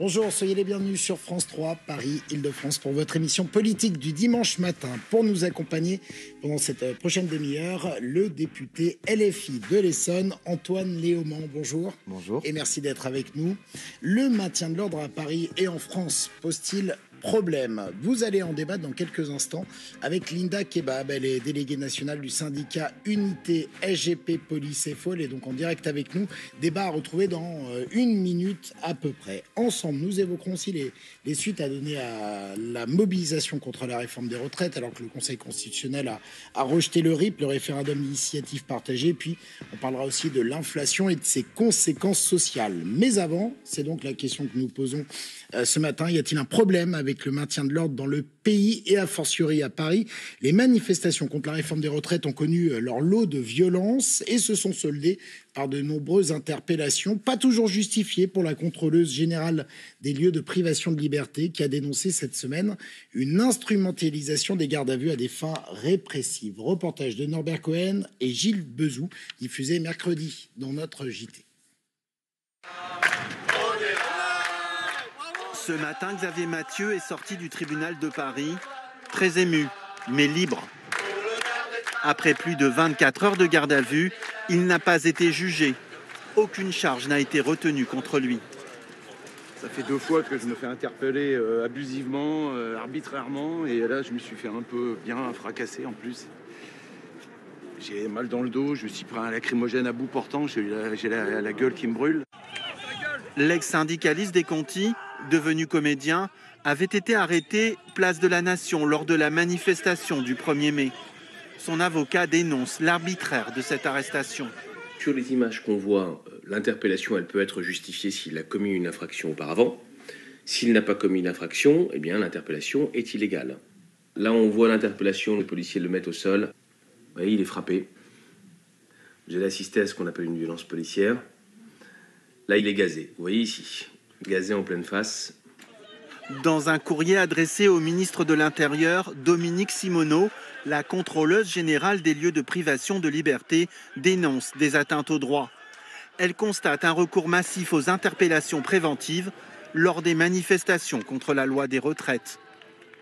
Bonjour, soyez les bienvenus sur France 3, Paris, Île-de-France, pour votre émission politique du dimanche matin. Pour nous accompagner pendant cette prochaine demi-heure, le député LFI de l'Essonne, Antoine Léaumont. Bonjour. Bonjour. Et merci d'être avec nous. Le maintien de l'ordre à Paris et en France pose-t-il problème? Vous allez en débattre dans quelques instants avec Linda Kebab. Elle est déléguée nationale du syndicat Unité SGP Police FO. Elle est donc en direct avec nous. Débat à retrouver dans une minute à peu près. Ensemble, nous évoquerons aussi les suites à donner à la mobilisation contre la réforme des retraites, alors que le Conseil constitutionnel a rejeté le RIP, le référendum d'initiative partagée. Puis, on parlera aussi de l'inflation et de ses conséquences sociales. Mais avant, c'est donc la question que nous posons ce matin. Y a-t-il un problème avec le maintien de l'ordre dans le pays et a fortiori à Paris? Les manifestations contre la réforme des retraites ont connu leur lot de violence et se sont soldées par de nombreuses interpellations, pas toujours justifiées, pour la contrôleuse générale des lieux de privation de liberté, qui a dénoncé cette semaine une instrumentalisation des gardes à vue à des fins répressives. Reportage de Norbert Cohen et Gilles Bezou, diffusé mercredi dans notre JT. Ce matin, Xavier Mathieu est sorti du tribunal de Paris, très ému, mais libre. Après plus de 24 heures de garde à vue, il n'a pas été jugé. Aucune charge n'a été retenue contre lui. Ça fait 2 fois que je me fais interpeller abusivement, arbitrairement, et là je me suis fait un peu bien fracasser en plus. J'ai mal dans le dos, je me suis pris un lacrymogène à bout portant, j'ai la gueule qui me brûle. L'ex-syndicaliste des Conti, devenu comédien, avait été arrêté place de la Nation lors de la manifestation du 1er mai. Son avocat dénonce l'arbitraire de cette arrestation. Sur les images qu'on voit, l'interpellation, elle peut être justifiée s'il a commis une infraction auparavant. S'il n'a pas commis une infraction, eh bien l'interpellation est illégale. Là, on voit l'interpellation, les policiers le mettent au sol. Vous voyez, il est frappé. Vous allez assister à ce qu'on appelle une violence policière. Là, il est gazé. Vous voyez ici, gazé en pleine face. Dans un courrier adressé au ministre de l'Intérieur, Dominique Simoneau, la contrôleuse générale des lieux de privation de liberté dénonce des atteintes aux droits. Elle constate un recours massif aux interpellations préventives lors des manifestations contre la loi des retraites.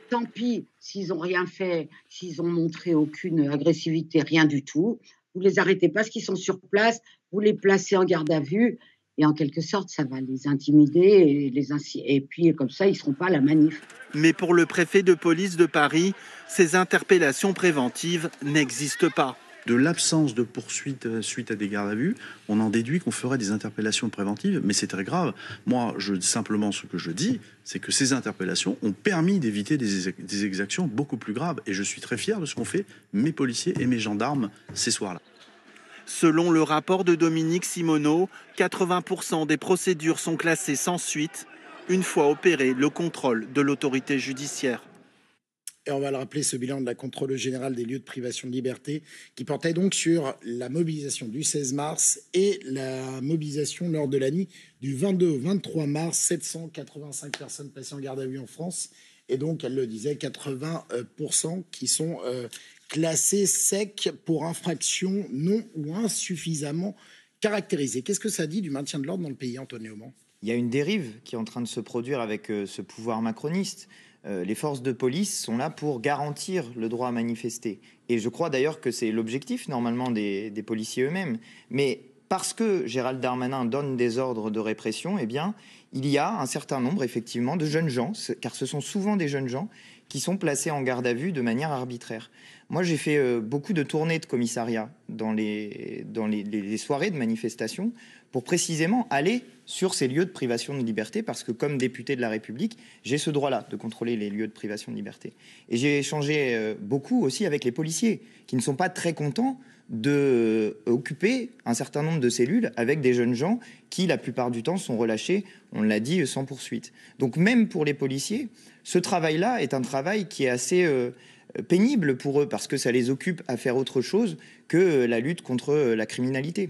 Tant pis s'ils n'ont rien fait, s'ils ont montré aucune agressivité, rien du tout. Vous les arrêtez parce qu'ils sont sur place, vous les placez en garde à vue. Et en quelque sorte, ça va les intimider et puis comme ça, ils ne seront pas à la manif. Mais pour le préfet de police de Paris, ces interpellations préventives n'existent pas. De l'absence de poursuite suite à des gardes à vue, on en déduit qu'on ferait des interpellations préventives, mais c'est très grave. Moi, simplement, ce que je dis, c'est que ces interpellations ont permis d'éviter des exactions beaucoup plus graves. Et je suis très fier de ce qu'ont fait mes policiers et mes gendarmes ces soirs-là. Selon le rapport de Dominique Simoneau, 80% des procédures sont classées sans suite, une fois opéré le contrôle de l'autorité judiciaire. Et on va le rappeler, ce bilan de la contrôleuse générale des lieux de privation de liberté, qui portait donc sur la mobilisation du 16 mars et la mobilisation lors de la nuit du 22 au 23 mars, 785 personnes passées en garde à vue en France. Et donc, elle le disait, 80% qui sont classés secs pour infraction non ou insuffisamment caractérisée. Qu'est-ce que ça dit du maintien de l'ordre dans le pays, Antoine Léaumont? Il y a une dérive qui est en train de se produire avec ce pouvoir macroniste. Les forces de police sont là pour garantir le droit à manifester. Et je crois d'ailleurs que c'est l'objectif normalement des policiers eux-mêmes. Mais parce que Gérald Darmanin donne des ordres de répression, eh bien, il y a un certain nombre effectivement de jeunes gens, car ce sont souvent des jeunes gens qui sont placés en garde à vue de manière arbitraire. Moi, j'ai fait beaucoup de tournées de commissariat dans les soirées de manifestation pour précisément aller sur ces lieux de privation de liberté, parce que comme député de la République, j'ai ce droit-là de contrôler les lieux de privation de liberté. Et j'ai échangé beaucoup aussi avec les policiers, qui ne sont pas très contents d'occuper un certain nombre de cellules avec des jeunes gens qui, la plupart du temps, sont relâchés, on l'a dit, sans poursuite. Donc même pour les policiers, ce travail-là est un travail qui est assez pénible pour eux, parce que ça les occupe à faire autre chose que la lutte contre la criminalité.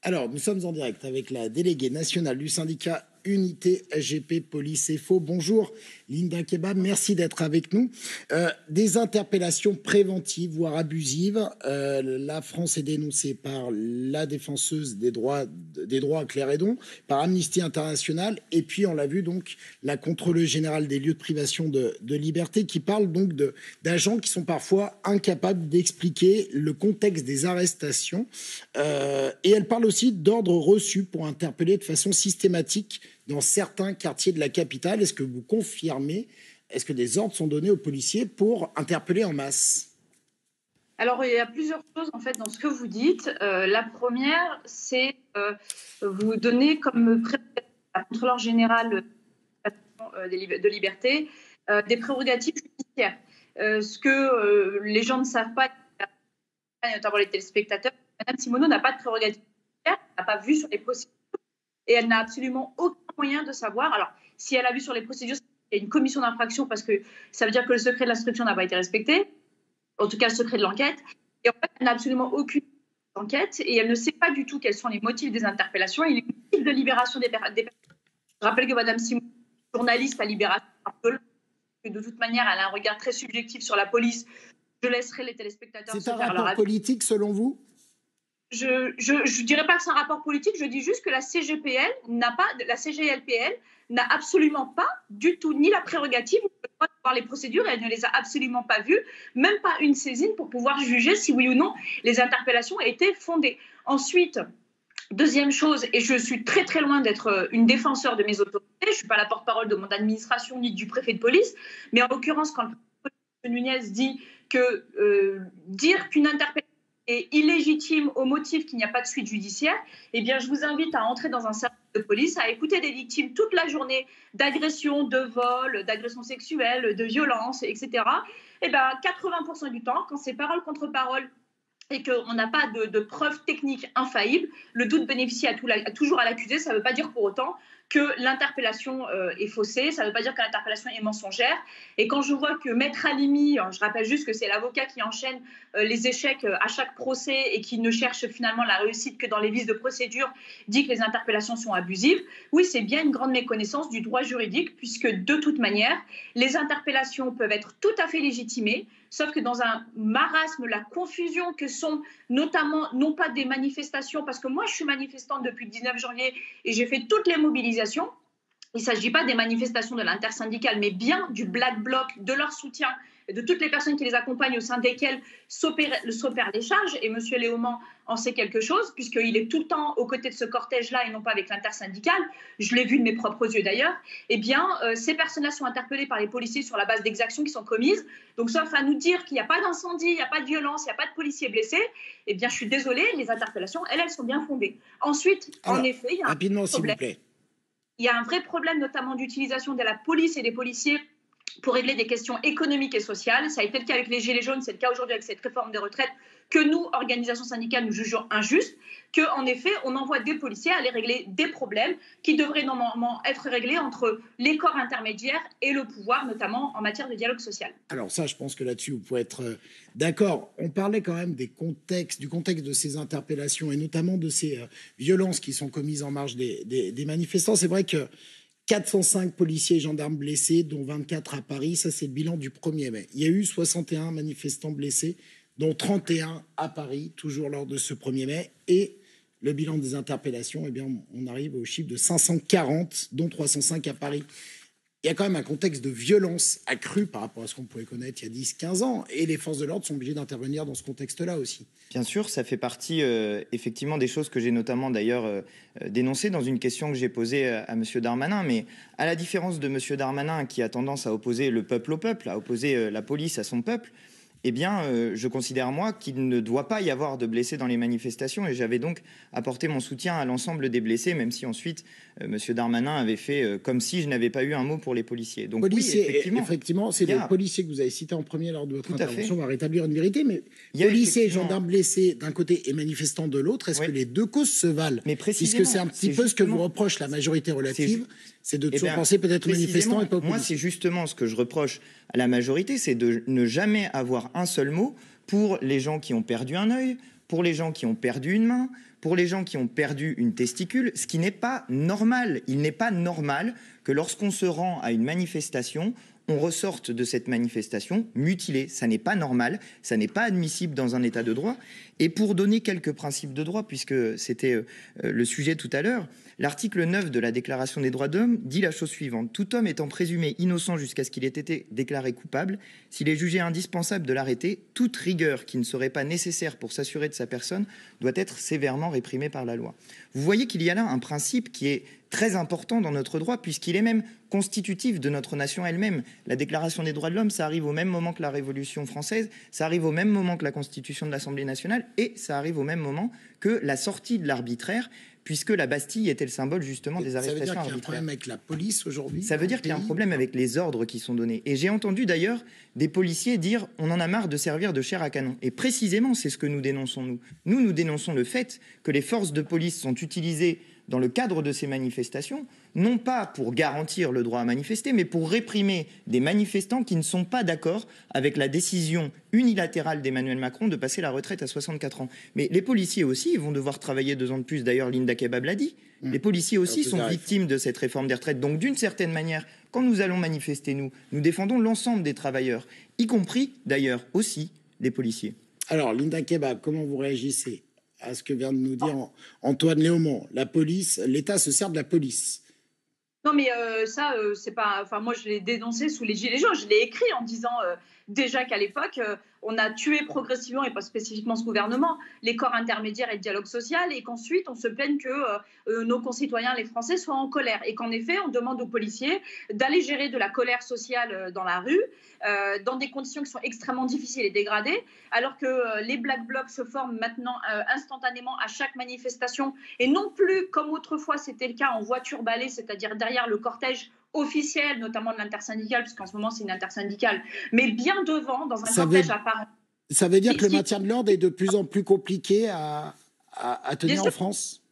Alors, nous sommes en direct avec la déléguée nationale du syndicat unité SGP Police et Faux. Bonjour Linda Kebab, merci d'être avec nous. Des interpellations préventives, voire abusives. La France est dénoncée par la défenseuse des droits Claire Hédon, par Amnesty International, et puis on l'a vu donc la contrôleuse générale des lieux de privation de liberté qui parle donc d'agents qui sont parfois incapables d'expliquer le contexte des arrestations. Et elle parle aussi d'ordres reçus pour interpeller de façon systématique dans certains quartiers de la capitale. Est-ce que vous confirmez? Est-ce que des ordres sont donnés aux policiers pour interpeller en masse? Alors, il y a plusieurs choses en fait dans ce que vous dites. La première, c'est vous donner comme prérogatives à la contrôleur générale de liberté des prérogatives judiciaires. Ce que les gens ne savent pas, notamment les téléspectateurs, Mme Simoneau n'a pas de prérogatives judiciaires, elle n'a pas vu sur les procédures et elle n'a absolument aucun moyen de savoir. Alors, si elle a vu sur les procédures, il y a une commission d'infraction parce que ça veut dire que le secret de l'instruction n'a pas été respecté, en tout cas le secret de l'enquête. Et en fait, elle n'a absolument aucune enquête et elle ne sait pas du tout quels sont les motifs des interpellations et les motifs de libération des personnes. Je rappelle que Mme Simoneau, journaliste à Libération, que de toute manière, elle a un regard très subjectif sur la police. Je laisserai les téléspectateurs se faire leur avis. C'est un rapport politique selon vous? Je ne dirais pas que c'est un rapport politique, je dis juste que la CGLPL n'a absolument pas du tout ni la prérogative ni le droit de voir les procédures et elle ne les a absolument pas vues, même pas une saisine pour pouvoir juger si oui ou non les interpellations étaient fondées. Ensuite, deuxième chose, et je suis très très loin d'être une défenseur de mes autorités, je ne suis pas la porte-parole de mon administration ni du préfet de police, mais en l'occurrence quand le préfet Nunez dit que dire qu'une interpellation est illégitime au motif qu'il n'y a pas de suite judiciaire, eh bien, je vous invite à entrer dans un service de police, à écouter des victimes toute la journée d'agressions, de vols, d'agressions sexuelles, de violences, etc. Eh bien, 80% du temps, quand c'est parole contre parole et qu'on n'a pas de preuves techniques infaillibles, le doute bénéficie toujours à l'accusé. Ça ne veut pas dire pour autant que l'interpellation est faussée, ça ne veut pas dire que l'interpellation est mensongère. Et quand je vois que Maître Halimi, je rappelle juste que c'est l'avocat qui enchaîne les échecs à chaque procès et qui ne cherche finalement la réussite que dans les vices de procédure, dit que les interpellations sont abusives, oui, c'est bien une grande méconnaissance du droit juridique, puisque de toute manière, les interpellations peuvent être tout à fait légitimées, sauf que dans un marasme, la confusion que sont notamment, non pas des manifestations, parce que moi je suis manifestante depuis le 19 janvier et j'ai fait toutes les mobilisations. Il ne s'agit pas des manifestations de l'intersyndicale, mais bien du Black Bloc, de leur soutien et de toutes les personnes qui les accompagnent au sein desquelles s'opèrent les charges. Et M. Léaumont en sait quelque chose, puisqu'il est tout le temps aux côtés de ce cortège-là et non pas avec l'intersyndicale. Je l'ai vu de mes propres yeux d'ailleurs. Eh bien, ces personnes-là sont interpellées par les policiers sur la base d'exactions qui sont commises. Donc, sauf à nous dire qu'il n'y a pas d'incendie, il n'y a pas de violence, il n'y a pas de policiers blessés, eh bien, je suis désolée, les interpellations, elles sont bien fondées. Ensuite, en effet, il y a rapidement, s'il vous plaît. Il y a un vrai problème, notamment d'utilisation de la police et des policiers pour régler des questions économiques et sociales. Ça a été le cas avec les Gilets jaunes, c'est le cas aujourd'hui avec cette réforme des retraites que nous, organisations syndicales, nous jugeons injuste, qu'en effet, on envoie des policiers aller régler des problèmes qui devraient normalement être réglés entre les corps intermédiaires et le pouvoir, notamment en matière de dialogue social. Alors ça, je pense que là-dessus, vous pouvez être d'accord. On parlait quand même du contexte de ces interpellations et notamment de ces violences qui sont commises en marge des manifestants. C'est vrai que 405 policiers et gendarmes blessés, dont 24 à Paris. Ça, c'est le bilan du 1er mai. Il y a eu 61 manifestants blessés, dont 31 à Paris, toujours lors de ce 1er mai. Et le bilan des interpellations, eh bien, on arrive au chiffre de 540, dont 305 à Paris. Il y a quand même un contexte de violence accru par rapport à ce qu'on pouvait connaître il y a 10-15 ans. Et les forces de l'ordre sont obligées d'intervenir dans ce contexte-là aussi. Bien sûr, ça fait partie effectivement des choses que j'ai notamment d'ailleurs dénoncées dans une question que j'ai posée à M. Darmanin. Mais à la différence de M. Darmanin qui a tendance à opposer le peuple au peuple, à opposer la police à son peuple, eh bien, je considère, moi, qu'il ne doit pas y avoir de blessés dans les manifestations. Et j'avais donc apporté mon soutien à l'ensemble des blessés, même si ensuite, M. Darmanin avait fait comme si je n'avais pas eu un mot pour les policiers. Donc, policiers, oui, effectivement, c'est les policiers que vous avez cités en premier lors de votre intervention. On va rétablir une vérité, mais policiers et gendarmes blessés d'un côté et manifestants de l'autre, est-ce que les deux causes se valent? Puisque c'est un petit peu ce que vous reproche la majorité relative, c'est de toujours penser peut-être aux manifestants et pas aux policiers. Moi, c'est justement ce que je reproche à la majorité, c'est de ne jamais avoir un seul mot pour les gens qui ont perdu un œil, pour les gens qui ont perdu une main, pour les gens qui ont perdu une testicule, ce qui n'est pas normal. Il n'est pas normal que lorsqu'on se rend à une manifestation, on ressorte de cette manifestation mutilé. Ça n'est pas normal, ça n'est pas admissible dans un état de droit. Et pour donner quelques principes de droit, puisque c'était le sujet tout à l'heure, l'article 9 de la Déclaration des droits de l'homme dit la chose suivante. Tout homme étant présumé innocent jusqu'à ce qu'il ait été déclaré coupable, s'il est jugé indispensable de l'arrêter, toute rigueur qui ne serait pas nécessaire pour s'assurer de sa personne doit être sévèrement réprimée par la loi. Vous voyez qu'il y a là un principe qui est très important dans notre droit, puisqu'il est même constitutif de notre nation elle-même. La Déclaration des droits de l'homme, ça arrive au même moment que la Révolution française, ça arrive au même moment que la Constitution de l'Assemblée nationale, et ça arrive au même moment que la sortie de l'arbitraire, puisque la Bastille était le symbole justement des arrestations arbitraires. Ça veut dire qu'il y a un problème avec la police aujourd'hui? Ça veut dire qu'il y a un problème avec les ordres qui sont donnés. Et j'ai entendu d'ailleurs des policiers dire « on en a marre de servir de chair à canon ». Et précisément, c'est ce que nous dénonçons, nous. Nous dénonçons le fait que les forces de police sont utilisées dans le cadre de ces manifestations, non pas pour garantir le droit à manifester, mais pour réprimer des manifestants qui ne sont pas d'accord avec la décision unilatérale d'Emmanuel Macron de passer la retraite à 64 ans. Mais les policiers aussi vont devoir travailler 2 ans de plus. D'ailleurs, Linda Kebab l'a dit. Les policiers aussi sont victimes de cette réforme des retraites. Donc, d'une certaine manière, quand nous allons manifester, nous défendons l'ensemble des travailleurs, y compris, d'ailleurs, aussi les policiers. Alors, Linda Kebab, comment vous réagissez à ce que vient de nous dire Antoine Léaumont? La police, l'État se sert de la police. Non, mais ça, c'est pas. Enfin, moi, je l'ai dénoncé sous les Gilets jaunes. Je l'ai écrit en disant déjà qu'à l'époque, on a tué progressivement, et pas spécifiquement ce gouvernement, les corps intermédiaires et le dialogue social, et qu'ensuite, on se plaigne que nos concitoyens, les Français, soient en colère. Et qu'en effet, on demande aux policiers d'aller gérer de la colère sociale dans la rue, dans des conditions qui sont extrêmement difficiles et dégradées, alors que les Black Blocs se forment maintenant instantanément à chaque manifestation, et non plus comme autrefois c'était le cas en voiture balai, c'est-à-dire derrière le cortège officiel, notamment de l'intersyndicale, puisqu'en ce moment c'est une intersyndicale, mais bien devant, dans un cortège à part. Ça veut dire que le maintien de l'ordre est de plus en plus compliqué à tenir en France?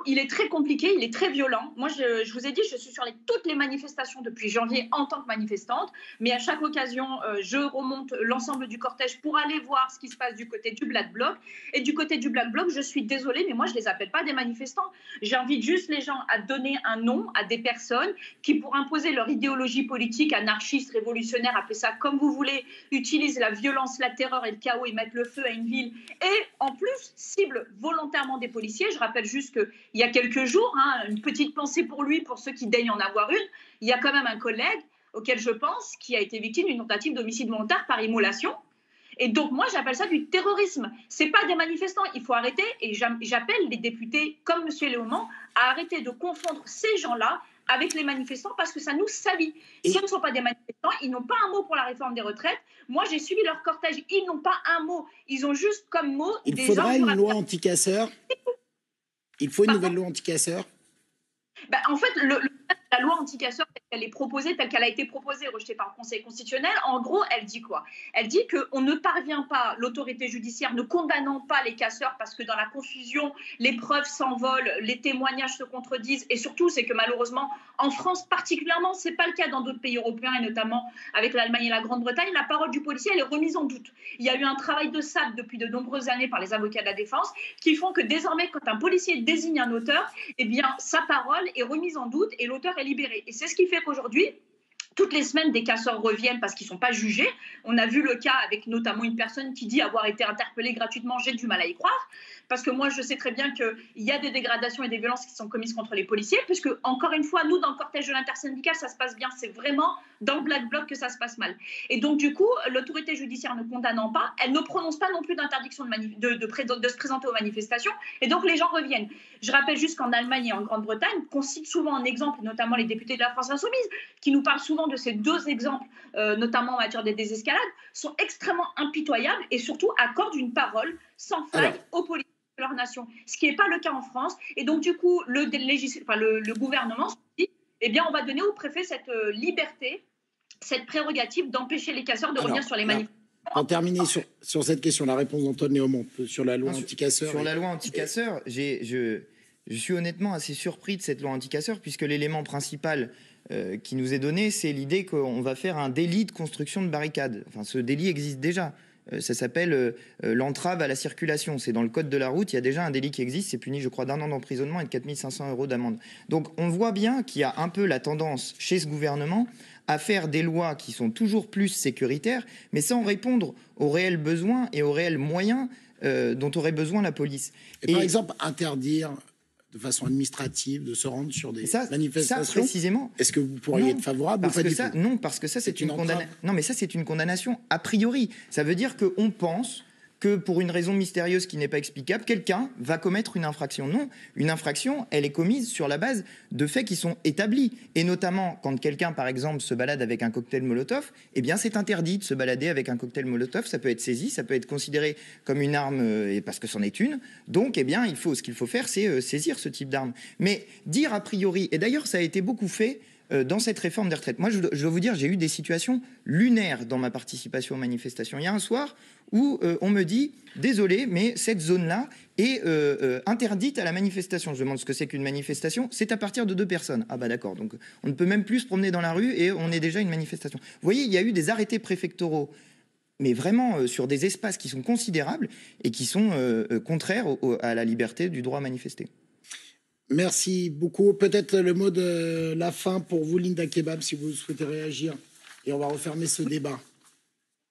Il est très compliqué, il est très violent. Moi, je vous ai dit, je suis sur toutes les manifestations depuis janvier en tant que manifestante, mais à chaque occasion, je remonte l'ensemble du cortège pour aller voir ce qui se passe du côté du Black Bloc. Et du côté du Black Bloc, je suis désolée, mais moi, je ne les appelle pas des manifestants. J'invite juste les gens à donner un nom à des personnes qui, pour imposer leur idéologie politique, anarchiste, révolutionnaire, appelez ça comme vous voulez, utilisent la violence, la terreur et le chaos et mettent le feu à une ville. Et en plus, ciblent volontairement des policiers. Je rappelle juste que il y a quelques jours, une petite pensée pour lui, pour ceux qui daignent en avoir une, il y a quand même un collègue auquel je pense qui a été victime d'une tentative d'homicide volontaire par immolation. Et donc moi j'appelle ça du terrorisme. C'est pas des manifestants, il faut arrêter, et j'appelle les députés comme M. Léaumont à arrêter de confondre ces gens-là avec les manifestants, parce que ça nous salit. Si ce ne sont pas des manifestants, ils n'ont pas un mot pour la réforme des retraites. Moi, j'ai suivi leur cortège, ils n'ont pas un mot. Ils ont juste comme mot des gens... Il faudra une loi anti-casseurs. Il faut une nouvelle loi anti-casseurs. En fait, la loi anti-casseurs, telle qu'elle a été proposée, rejetée par le Conseil constitutionnel, en gros, elle dit quoi? Elle dit qu'on ne parvient pas, l'autorité judiciaire ne condamnant pas les casseurs parce que dans la confusion, les preuves s'envolent, les témoignages se contredisent, et surtout, c'est que malheureusement, en France particulièrement, ce n'est pas le cas dans d'autres pays européens, et notamment avec l'Allemagne et la Grande-Bretagne, la parole du policier, elle est remise en doute. Il y a eu un travail de sape depuis de nombreuses années par les avocats de la défense qui font que désormais, quand un policier désigne un auteur, eh bien, sa parole est remise en doute et l'auteur est libéré. Et c'est ce qui fait qu'aujourd'hui, toutes les semaines, des casseurs reviennent parce qu'ils ne sont pas jugés. On a vu le cas avec notamment une personne qui dit avoir été interpellée gratuitement. J'ai du mal à y croire. Parce que moi, je sais très bien qu'il y a des dégradations et des violences qui sont commises contre les policiers. Puisque, encore une fois, nous, dans le cortège de l'intersyndicale, ça se passe bien. C'est vraiment dans le Black Bloc que ça se passe mal. Et donc, du coup, l'autorité judiciaire ne condamnant pas, elle ne prononce pas non plus d'interdiction de se présenter aux manifestations. Et donc, les gens reviennent. Je rappelle juste qu'en Allemagne et en Grande-Bretagne, qu'on cite souvent en exemple, notamment les députés de la France Insoumise, qui nous parlent souvent de ces 2 exemples, notamment en matière de désescalade, sont extrêmement impitoyables et surtout accordent une parole sans faille aux policiers de leur nation, ce qui n'est pas le cas en France. Et donc, du coup, le gouvernement se dit, eh bien, on va donner au préfet cette liberté, cette prérogative d'empêcher les casseurs de revenir sur les manifestations. Pour terminer sur cette question, la réponse d'Antoine Léaumont sur la loi anti-casseurs. Sur la loi anti-casseurs, je suis honnêtement assez surpris de cette loi anti-casseurs, puisque l'élément principal qui nous est donné, c'est l'idée qu'on va faire un délit de construction de barricades. Enfin, ce délit existe déjà. Ça s'appelle l'entrave à la circulation. C'est dans le code de la route. Il y a déjà un délit qui existe. C'est puni, je crois, d'1 an d'emprisonnement et de 4 500 € d'amende. Donc on voit bien qu'il y a un peu la tendance chez ce gouvernement à faire des lois qui sont toujours plus sécuritaires, mais sans répondre aux réels besoins et aux réels moyens dont aurait besoin la police. Et par exemple, interdire de façon administrative de se rendre sur des manifestations. Ça, précisément. Est-ce que vous pourriez être favorable ou pas du tout? Non, parce que ça, c'est une condamnation. Non, mais ça, c'est une condamnation a priori. Ça veut dire qu'on pense que pour une raison mystérieuse qui n'est pas explicable, quelqu'un va commettre une infraction. Non, une infraction, elle est commise sur la base de faits qui sont établis. Et notamment, quand quelqu'un, par exemple, se balade avec un cocktail Molotov, eh bien, c'est interdit de se balader avec un cocktail Molotov. Ça peut être saisi, ça peut être considéré comme une arme, parce que c'en est une. Donc, eh bien, ce qu'il faut faire, c'est saisir ce type d'arme. Mais dire a priori, et d'ailleurs, ça a été beaucoup fait dans cette réforme des retraites. Moi, je dois vous dire, j'ai eu des situations lunaires dans ma participation aux manifestations. Il y a un soir où on me dit « Désolé, mais cette zone-là est interdite à la manifestation ». Je demande ce que c'est qu'une manifestation. C'est à partir de 2 personnes. Ah bah d'accord, donc on ne peut même plus se promener dans la rue et on est déjà une manifestation. Vous voyez, il y a eu des arrêtés préfectoraux, mais vraiment sur des espaces qui sont considérables et qui sont contraires à la liberté du droit à manifester. Merci beaucoup. Peut-être le mot de la fin pour vous, Linda Kebab, si vous souhaitez réagir. Et on va refermer ce débat.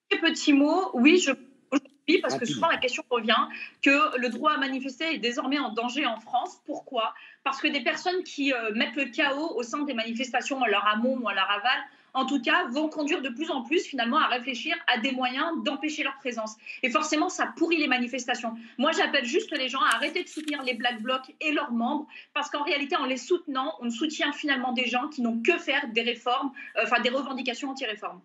Petit mot, oui, aujourd'hui, parce que souvent la question revient, que le droit à manifester est désormais en danger en France. Pourquoi? Parce que des personnes qui mettent le chaos au sein des manifestations, à leur amont ou à leur aval, en tout cas, vont conduire de plus en plus finalement à réfléchir à des moyens d'empêcher leur présence. Et forcément, ça pourrit les manifestations. Moi, j'appelle juste les gens à arrêter de soutenir les Black Blocs et leurs membres, parce qu'en réalité, en les soutenant, on soutient finalement des gens qui n'ont que faire des réformes, des revendications anti-réformes.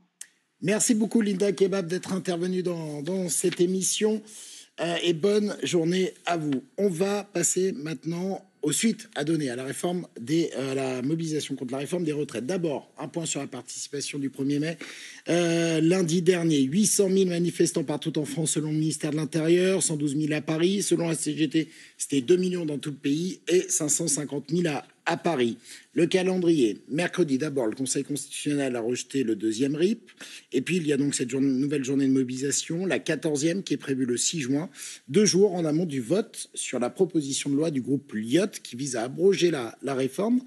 Merci beaucoup, Linda Kebab, d'être intervenue dans cette émission. Et bonne journée à vous. On va passer maintenant aux suites à donner à la réforme à la mobilisation contre la réforme des retraites. D'abord, un point sur la participation du 1er mai. Lundi dernier, 800 000 manifestants partout en France selon le ministère de l'Intérieur, 112 000 à Paris. Selon la CGT, c'était 2 millions dans tout le pays et 550 000 à Paris. Le calendrier, mercredi d'abord, le Conseil constitutionnel a rejeté le 2e RIP. Et puis, il y a donc cette nouvelle journée de mobilisation, la 14e, qui est prévue le 6 juin, 2 jours en amont du vote sur la proposition de loi du groupe Lyot qui vise à abroger la réforme.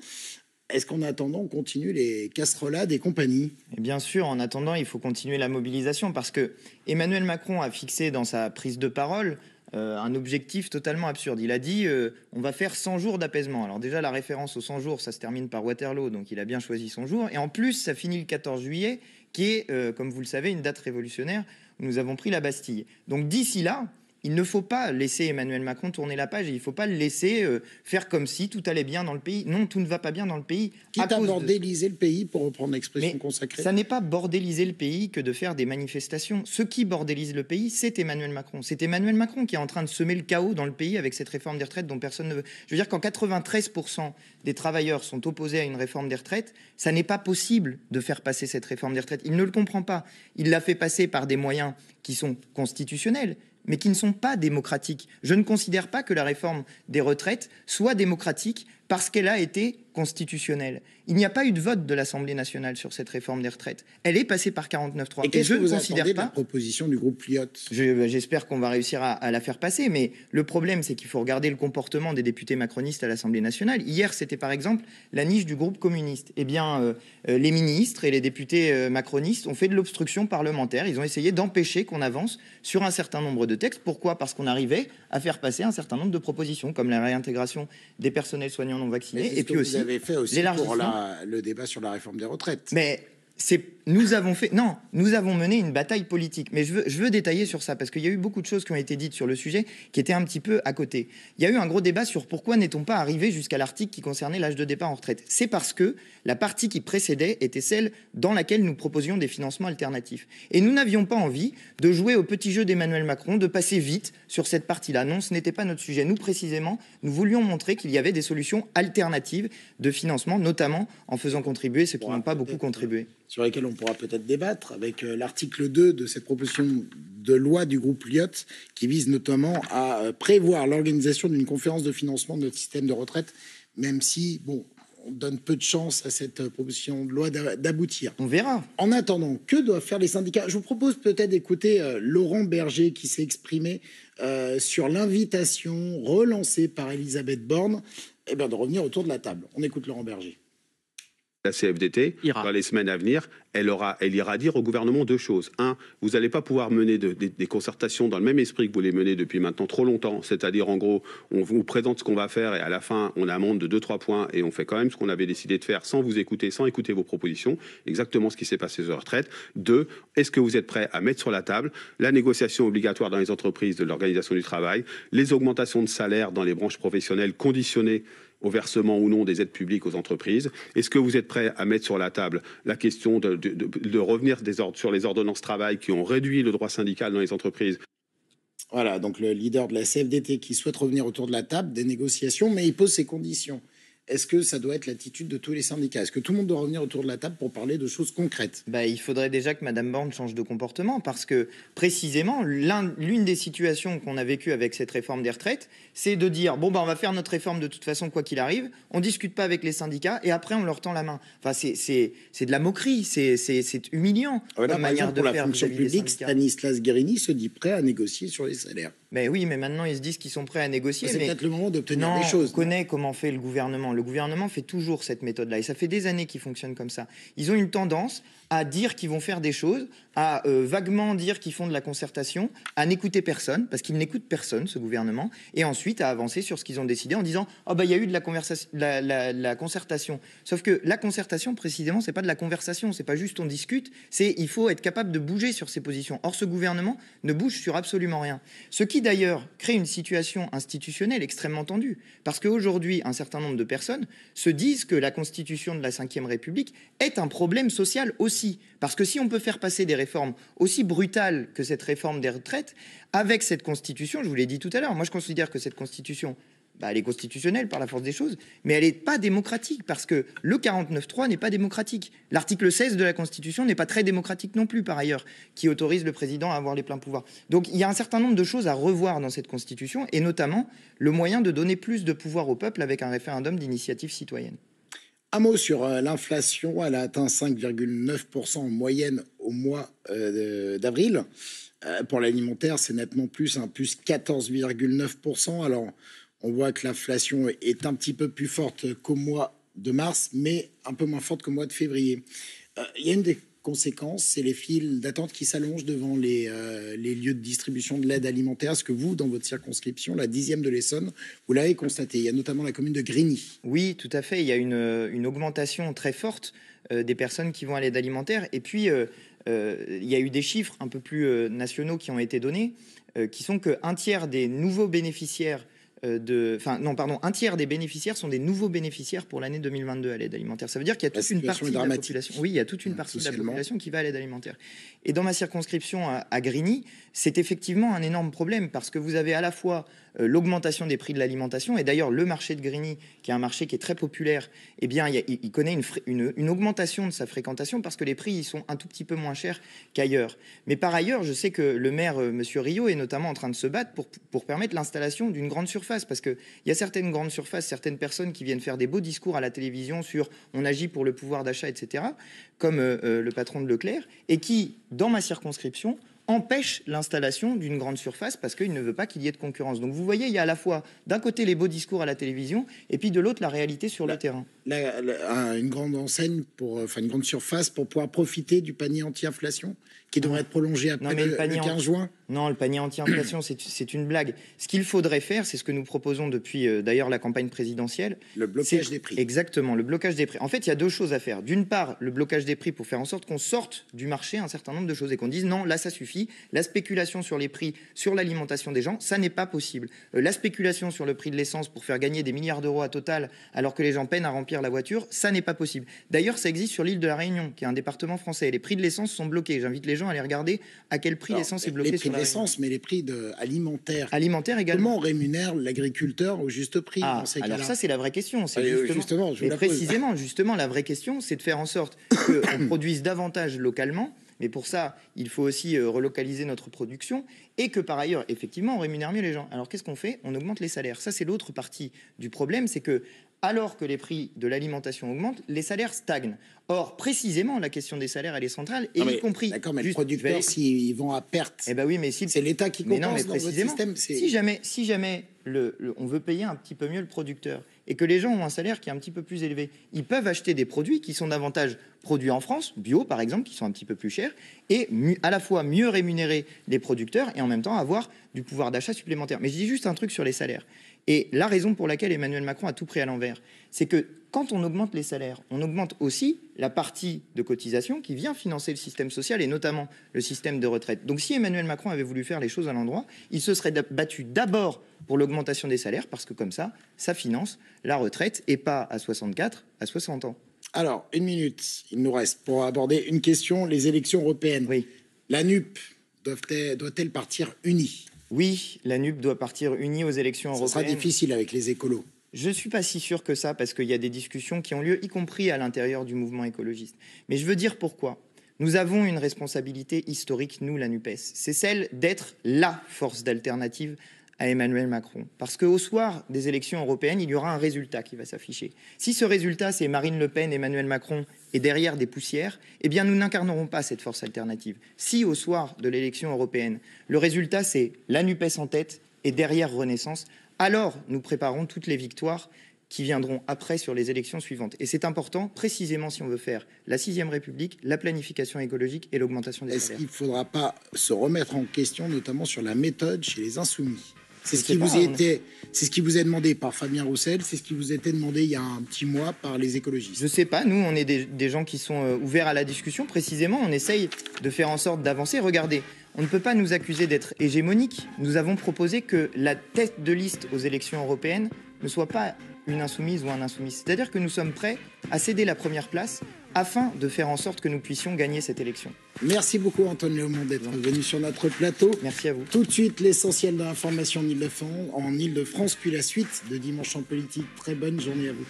Est-ce qu'en attendant, on continue les casserolades et compagnie? Et bien sûr, en attendant, il faut continuer la mobilisation parce que Emmanuel Macron a fixé dans sa prise de parole un objectif totalement absurde. Il a dit on va faire 100 jours d'apaisement. Alors déjà, la référence aux 100 jours, ça se termine par Waterloo, donc il a bien choisi son jour. Et en plus, ça finit le 14 juillet, qui est, comme vous le savez, une date révolutionnaire où nous avons pris la Bastille. Donc d'ici là, il ne faut pas laisser Emmanuel Macron tourner la page et il ne faut pas le laisser faire comme si tout allait bien dans le pays. Non, tout ne va pas bien dans le pays. Quitte à bordéliser le pays, pour reprendre l'expression consacrée. Ça n'est pas bordéliser le pays que de faire des manifestations. Ce qui bordélise le pays, c'est Emmanuel Macron. C'est Emmanuel Macron qui est en train de semer le chaos dans le pays avec cette réforme des retraites dont personne ne veut. Je veux dire qu'en 93% des travailleurs sont opposés à une réforme des retraites, ça n'est pas possible de faire passer cette réforme des retraites. Il ne le comprend pas. Il l'a fait passer par des moyens qui sont constitutionnels, mais qui ne sont pas démocratiques. Je ne considère pas que la réforme des retraites soit démocratique parce qu'elle a été constitutionnelle. Il n'y a pas eu de vote de l'Assemblée nationale sur cette réforme des retraites. Elle est passée par 49.3. Et qu'est-ce que vous attendez de la proposition du groupe Lyot? J'espère qu'on va réussir à la faire passer, mais le problème, c'est qu'il faut regarder le comportement des députés macronistes à l'Assemblée nationale. Hier, c'était par exemple la niche du groupe communiste. Eh bien, les ministres et les députés macronistes ont fait de l'obstruction parlementaire. Ils ont essayé d'empêcher qu'on avance sur un certain nombre de textes. Pourquoi? Parce qu'on arrivait à faire passer un certain nombre de propositions, comme la réintégration des personnels soignants non vaccinés, et puis aussi vous avez fait aussi pour le débat sur la réforme des retraites. Mais nous avons mené une bataille politique. Mais je veux détailler sur ça, parce qu'il y a eu beaucoup de choses qui ont été dites sur le sujet qui étaient un petit peu à côté. Il y a eu un gros débat sur pourquoi n'est-on pas arrivé jusqu'à l'article qui concernait l'âge de départ en retraite. C'est parce que la partie qui précédait était celle dans laquelle nous proposions des financements alternatifs. Et nous n'avions pas envie de jouer au petit jeu d'Emmanuel Macron, de passer vite sur cette partie-là. Non, ce n'était pas notre sujet. Nous, précisément, nous voulions montrer qu'il y avait des solutions alternatives de financement, notamment en faisant contribuer ceux qui n'ont pas beaucoup contribué. Sur lesquels on pourra peut-être débattre, avec l'article 2 de cette proposition de loi du groupe Lyot, qui vise notamment à prévoir l'organisation d'une conférence de financement de notre système de retraite, même si, bon, on donne peu de chance à cette proposition de loi d'aboutir. On verra. En attendant, que doivent faire les syndicats? Je vous propose peut-être d'écouter Laurent Berger qui s'est exprimé sur l'invitation relancée par Elisabeth Borne de revenir autour de la table. On écoute Laurent Berger. La CFDT, dans les semaines à venir, elle ira dire au gouvernement deux choses. Un, vous n'allez pas pouvoir mener des concertations dans le même esprit que vous les menez depuis maintenant trop longtemps. C'est-à-dire, en gros, on vous présente ce qu'on va faire et à la fin, on amende de 2-3 points et on fait quand même ce qu'on avait décidé de faire sans vous écouter, sans écouter vos propositions. Exactement ce qui s'est passé sur la retraite. Deux, est-ce que vous êtes prêts à mettre sur la table la négociation obligatoire dans les entreprises de l'organisation du travail, les augmentations de salaire dans les branches professionnelles conditionnées au versement ou non des aides publiques aux entreprises? Est-ce que vous êtes prêt à mettre sur la table la question de revenir sur les ordonnances travail qui ont réduit le droit syndical dans les entreprises? Voilà, donc le leader de la CFDT qui souhaite revenir autour de la table des négociations, mais il pose ses conditions. Est-ce que ça doit être l'attitude de tous les syndicats? Est-ce que tout le monde doit revenir autour de la table pour parler de choses concrètes? Il faudrait déjà que Mme Borne change de comportement parce que, précisément, l'une des situations qu'on a vécues avec cette réforme des retraites, c'est de dire, on va faire notre réforme de toute façon, quoi qu'il arrive, on ne discute pas avec les syndicats et après on leur tend la main. Enfin, c'est de la moquerie, c'est humiliant. Voilà, par exemple, pour la fonction publique, Stanislas Guerini se dit prêt à négocier sur les salaires. Mais oui, mais maintenant ils se disent qu'ils sont prêts à négocier. C'est peut-être le moment d'obtenir des choses. On connaît comment fait le gouvernement. Le gouvernement fait toujours cette méthode-là et ça fait des années qu'ils fonctionnent comme ça. Ils ont une tendance à dire qu'ils vont faire des choses, à vaguement dire qu'ils font de la concertation, à n'écouter personne, parce qu'ils n'écoutent personne, ce gouvernement, et ensuite à avancer sur ce qu'ils ont décidé en disant « il y a eu de la concertation ». Sauf que la concertation, précisément, c'est pas de la conversation, c'est pas juste on discute, c'est il faut être capable de bouger sur ses positions. Or, ce gouvernement ne bouge sur absolument rien. Ce qui, d'ailleurs, crée une situation institutionnelle extrêmement tendue, parce qu'aujourd'hui, un certain nombre de personnes se disent que la Constitution de la Ve République est un problème social aussi. Parce que si on peut faire passer des réformes aussi brutales que cette réforme des retraites, avec cette Constitution, je vous l'ai dit tout à l'heure, moi je considère que cette Constitution, elle est constitutionnelle par la force des choses, mais elle n'est pas démocratique, parce que le 49.3 n'est pas démocratique. L'article 16 de la Constitution n'est pas très démocratique non plus, par ailleurs, qui autorise le président à avoir les pleins pouvoirs. Donc il y a un certain nombre de choses à revoir dans cette Constitution, et notamment le moyen de donner plus de pouvoir au peuple avec un référendum d'initiative citoyenne. Un mot sur l'inflation. Elle a atteint 5,9% en moyenne au mois d'avril. Pour l'alimentaire, c'est nettement plus, plus 14,9%. Alors, on voit que l'inflation est un petit peu plus forte qu'au mois de mars, mais un peu moins forte qu'au mois de février. Il y a une des conséquences, c'est les files d'attente qui s'allongent devant les lieux de distribution de l'aide alimentaire. Est-ce que vous, dans votre circonscription, la 10e de l'Essonne, vous l'avez constaté? Il y a notamment la commune de Grigny. Oui, tout à fait. Il y a une augmentation très forte des personnes qui vont à l'aide alimentaire. Et puis, il y a eu des chiffres un peu plus nationaux qui ont été donnés, qui sont qu'un tiers des nouveaux bénéficiaires un tiers des bénéficiaires sont des nouveaux bénéficiaires pour l'année 2022 à l'aide alimentaire. Ça veut dire qu'il y a toute une partie de la population. Oui, il y a toute une partie de la population qui va à l'aide alimentaire. Et dans ma circonscription à Grigny, c'est effectivement un énorme problème parce que vous avez à la fois l'augmentation des prix de l'alimentation et d'ailleurs le marché de Grigny, qui est un marché qui est très populaire, il connaît une augmentation de sa fréquentation parce que les prix ils sont un tout petit peu moins chers qu'ailleurs. Mais par ailleurs, je sais que le maire, Monsieur Rio, est notamment en train de se battre pour permettre l'installation d'une grande surface. Parce qu'il y a certaines grandes surfaces, certaines personnes qui viennent faire des beaux discours à la télévision sur on agit pour le pouvoir d'achat, etc., comme le patron de Leclerc, et qui, dans ma circonscription, empêche l'installation d'une grande surface parce qu'il ne veut pas qu'il y ait de concurrence. Donc vous voyez, il y a à la fois d'un côté les beaux discours à la télévision et puis de l'autre la réalité sur le terrain. Une grande enseigne, une grande surface pour pouvoir profiter du panier anti-inflation qui devrait être prolongé après le 15 juin. Non, le panier anti-inflation, c'est une blague. Ce qu'il faudrait faire, c'est ce que nous proposons depuis d'ailleurs la campagne présidentielle. Le blocage des prix. Exactement, le blocage des prix. En fait, il y a deux choses à faire. D'une part, le blocage des prix pour faire en sorte qu'on sorte du marché un certain nombre de choses et qu'on dise non, là ça suffit. La spéculation sur les prix, sur l'alimentation des gens, ça n'est pas possible. La spéculation sur le prix de l'essence pour faire gagner des milliards d'euros à Total alors que les gens peinent à remplir la voiture, ça n'est pas possible. D'ailleurs, ça existe sur l'île de la Réunion, qui est un département français. Les prix de l'essence sont bloqués. J'invite les gens à aller regarder à quel prix l'essence est bloquée. Les prix de l'essence, mais les prix alimentaires. Alimentaires également. Comment on rémunère l'agriculteur au juste prix dans ces cas-là? Alors ça, c'est la vraie question. Justement, je vous la pose. Précisément, justement, la vraie question, c'est de faire en sorte qu'on produise davantage localement. Mais pour ça, il faut aussi relocaliser notre production et que par ailleurs, effectivement, on rémunère mieux les gens. Alors qu'est-ce qu'on fait? On augmente les salaires. Ça, c'est l'autre partie du problème, c'est que alors que les prix de l'alimentation augmentent, les salaires stagnent. Or, précisément, la question des salaires, elle est centrale, et y compris... D'accord, mais les producteurs, s'ils vont à perte, eh ben oui, mais c'est l'État qui compense dans votre système. Si jamais on veut payer un petit peu mieux le producteur, et que les gens ont un salaire qui est un petit peu plus élevé, ils peuvent acheter des produits qui sont davantage produits en France, bio par exemple, qui sont un petit peu plus chers, et à la fois mieux rémunérer les producteurs, et en même temps avoir du pouvoir d'achat supplémentaire. Mais je dis juste un truc sur les salaires. Et la raison pour laquelle Emmanuel Macron a tout pris à l'envers, c'est que quand on augmente les salaires, on augmente aussi la partie de cotisation qui vient financer le système social et notamment le système de retraite. Donc si Emmanuel Macron avait voulu faire les choses à l'endroit, il se serait battu d'abord pour l'augmentation des salaires parce que comme ça finance la retraite et pas à 64, à 60 ans. Alors, 1 minute, il nous reste pour aborder une question, les élections européennes. Oui. La NUP doit-elle partir unie? Oui, la NUP doit partir unie aux élections européennes. Ce sera difficile avec les écolos. Je ne suis pas si sûr que ça, parce qu'il y a des discussions qui ont lieu, y compris à l'intérieur du mouvement écologiste. Mais je veux dire pourquoi. Nous avons une responsabilité historique, nous, la NUPES. C'est celle d'être la force d'alternative à Emmanuel Macron. Parce qu'au soir des élections européennes, il y aura un résultat qui va s'afficher. Si ce résultat, c'est Marine Le Pen, Emmanuel Macron et derrière des poussières, eh bien nous n'incarnerons pas cette force alternative. Si au soir de l'élection européenne, le résultat, c'est la NUPES en tête et derrière Renaissance, alors nous préparons toutes les victoires qui viendront après sur les élections suivantes. Et c'est important, précisément si on veut faire la 6e République, la planification écologique et l'augmentation des salaires. Est-ce qu'il ne faudra pas se remettre en question, notamment sur la méthode chez les Insoumis? C'est ce qui vous est demandé par Fabien Roussel, c'est ce qui vous a été demandé il y a un petit mois par les écologistes. Je ne sais pas, nous on est des gens qui sont ouverts à la discussion, précisément on essaye de faire en sorte d'avancer. Regardez, on ne peut pas nous accuser d'être hégémonique. Nous avons proposé que la tête de liste aux élections européennes ne soit pas une insoumise ou un insoumis. C'est-à-dire que nous sommes prêts à céder la première place afin de faire en sorte que nous puissions gagner cette élection. Merci beaucoup Antoine Léaumont d'être venu sur notre plateau. Merci à vous. Tout de suite, l'essentiel de l'information en Ile-de-France, puis la suite de Dimanche en politique. Très bonne journée à vous.